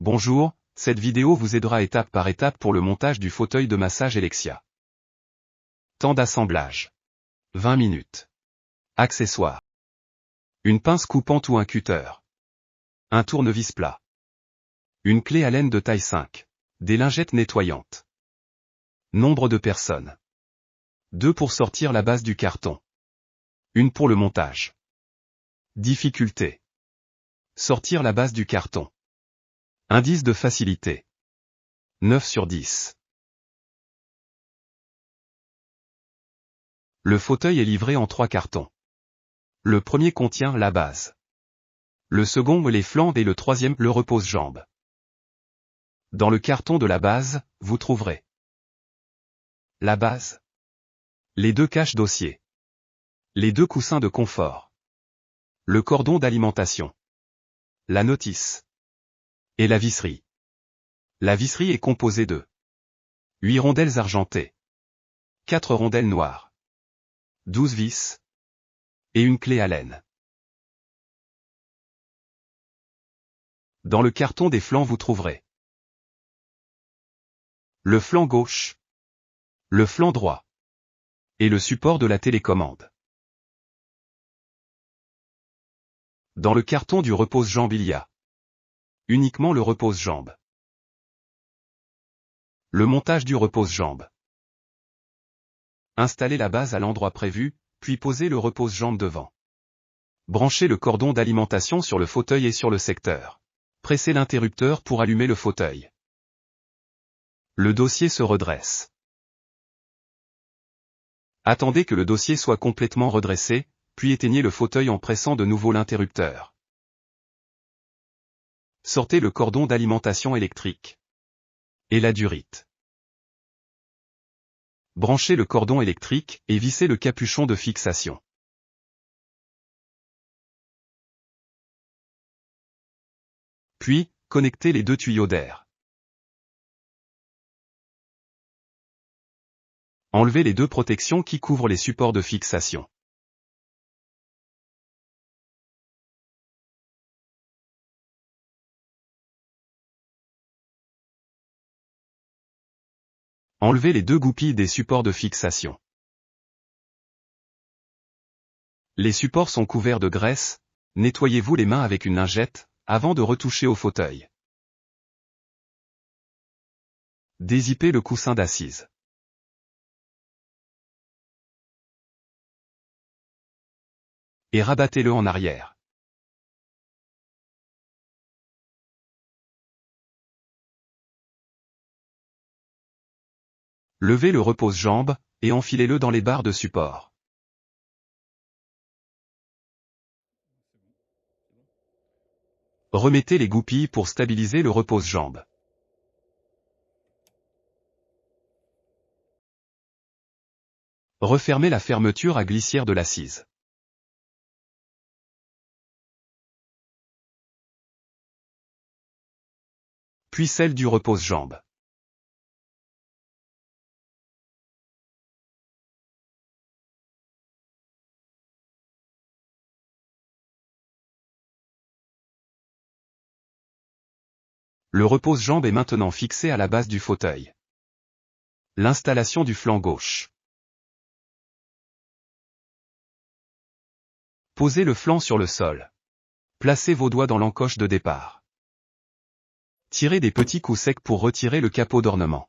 Bonjour, cette vidéo vous aidera étape par étape pour le montage du fauteuil de massage Elexia. Temps d'assemblage. 20 minutes. Accessoires. Une pince coupante ou un cutter. Un tournevis plat. Une clé Allen de taille 5. Des lingettes nettoyantes. Nombre de personnes. 2 pour sortir la base du carton. 1 pour le montage. Difficulté. Sortir la base du carton. Indice de facilité. 9 sur 10. Le fauteuil est livré en 3 cartons. Le premier contient la base. Le second les flancs et le troisième le repose-jambes. Dans le carton de la base, vous trouverez la base, les 2 caches dossiers, les 2 coussins de confort, le cordon d'alimentation, la notice et la visserie. La visserie est composée de 8 rondelles argentées, 4 rondelles noires, 12 vis et une clé Allen. Dans le carton des flancs vous trouverez le flanc gauche, le flanc droit et le support de la télécommande. Dans le carton du repose-jambes il y a uniquement le repose-jambes. Le montage du repose-jambes. Installez la base à l'endroit prévu, puis posez le repose-jambes devant. Branchez le cordon d'alimentation sur le fauteuil et sur le secteur. Pressez l'interrupteur pour allumer le fauteuil. Le dossier se redresse. Attendez que le dossier soit complètement redressé, puis éteignez le fauteuil en pressant de nouveau l'interrupteur. Sortez le cordon d'alimentation électrique et la durite. Branchez le cordon électrique et vissez le capuchon de fixation. Puis, connectez les 2 tuyaux d'air. Enlevez les 2 protections qui couvrent les supports de fixation. Enlevez les 2 goupilles des supports de fixation. Les supports sont couverts de graisse, nettoyez-vous les mains avec une lingette, avant de retoucher au fauteuil. Dézippez le coussin d'assise. Et rabattez-le en arrière. Levez le repose-jambes, et enfilez-le dans les barres de support. Remettez les goupilles pour stabiliser le repose-jambes. Refermez la fermeture à glissière de l'assise. Puis celle du repose-jambes. Le repose-jambes est maintenant fixé à la base du fauteuil. L'installation du flanc gauche. Posez le flanc sur le sol. Placez vos doigts dans l'encoche de départ. Tirez des petits coups secs pour retirer le capot d'ornement.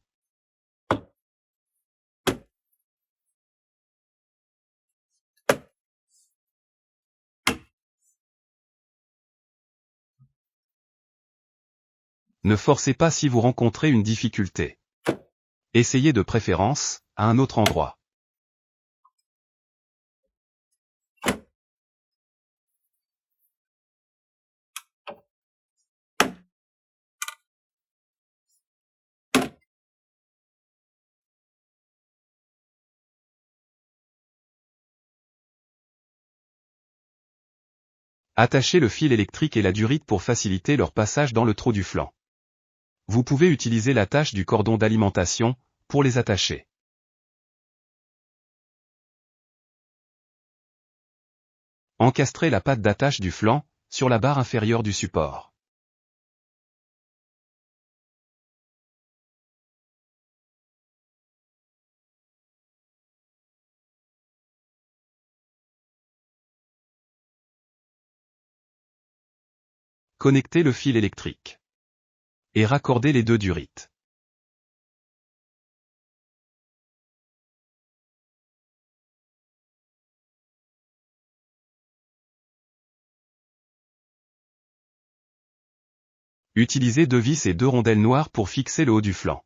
Ne forcez pas si vous rencontrez une difficulté. Essayez de préférence, à un autre endroit. Attachez le fil électrique et la durite pour faciliter leur passage dans le trou du flanc. Vous pouvez utiliser l'attache du cordon d'alimentation, pour les attacher. Encastrez la patte d'attache du flanc, sur la barre inférieure du support. Connectez le fil électrique. Et raccordez les deux durites. Utilisez 2 vis et 2 rondelles noires pour fixer le haut du flanc.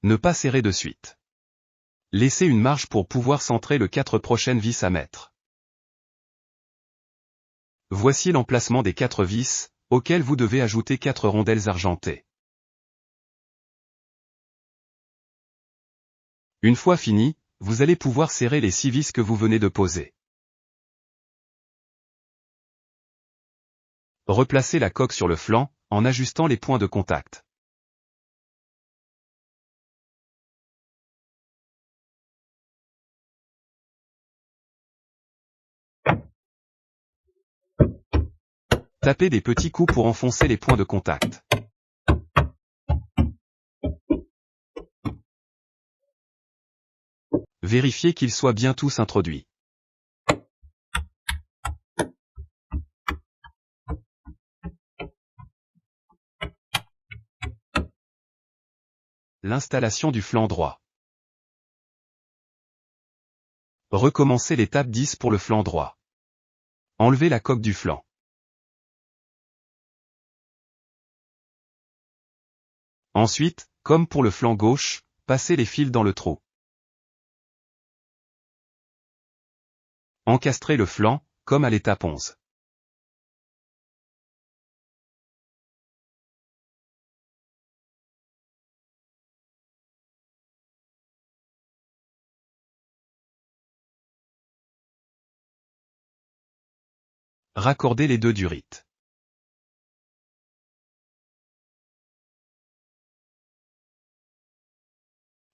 Ne pas serrer de suite. Laissez une marge pour pouvoir centrer les 4 prochaines vis à mettre. Voici l'emplacement des 4 vis, auxquelles vous devez ajouter 4 rondelles argentées. Une fois fini, vous allez pouvoir serrer les 6 vis que vous venez de poser. Replacez la coque sur le flanc, en ajustant les points de contact. Tapez des petits coups pour enfoncer les points de contact. Vérifiez qu'ils soient bien tous introduits. L'installation du flanc droit. Recommencez l'étape 10 pour le flanc droit. Enlevez la coque du flanc. Ensuite, comme pour le flanc gauche, passez les fils dans le trou. Encastrez le flanc, comme à l'étape 11. Raccordez les deux durites.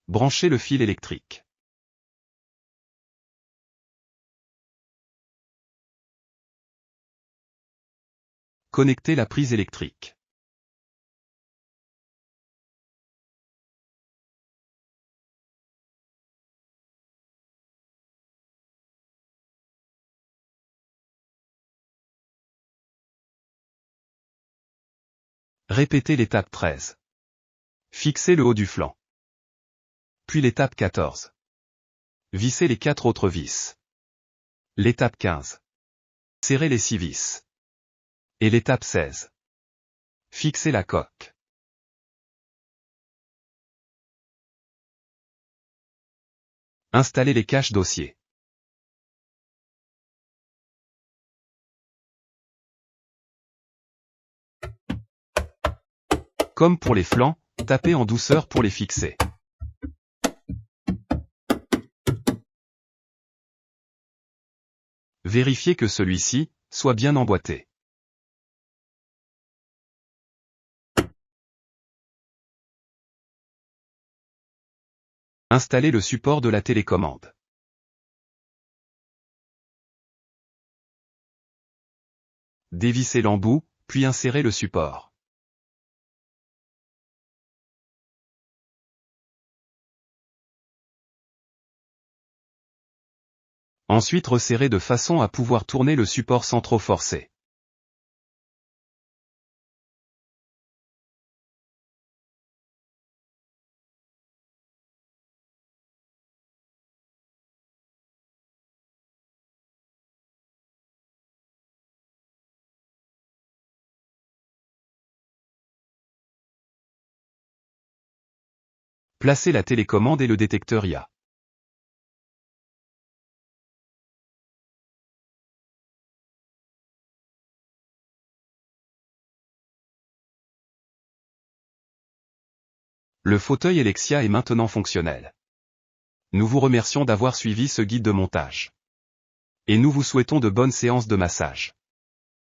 Branchez le fil électrique. Connectez la prise électrique. Répétez l'étape 13. Fixez le haut du flanc. Puis l'étape 14. Vissez les 4 autres vis. L'étape 15. Serrez les 6 vis. Et l'étape 16. Fixez la coque. Installez les caches dossier. Comme pour les flancs, tapez en douceur pour les fixer. Vérifiez que celui-ci soit bien emboîté. Installez le support de la télécommande. Dévissez l'embout, puis insérez le support. Ensuite resserrez de façon à pouvoir tourner le support sans trop forcer. Placez la télécommande et le détecteur IA. Le fauteuil Alexia est maintenant fonctionnel. Nous vous remercions d'avoir suivi ce guide de montage. Et nous vous souhaitons de bonnes séances de massage.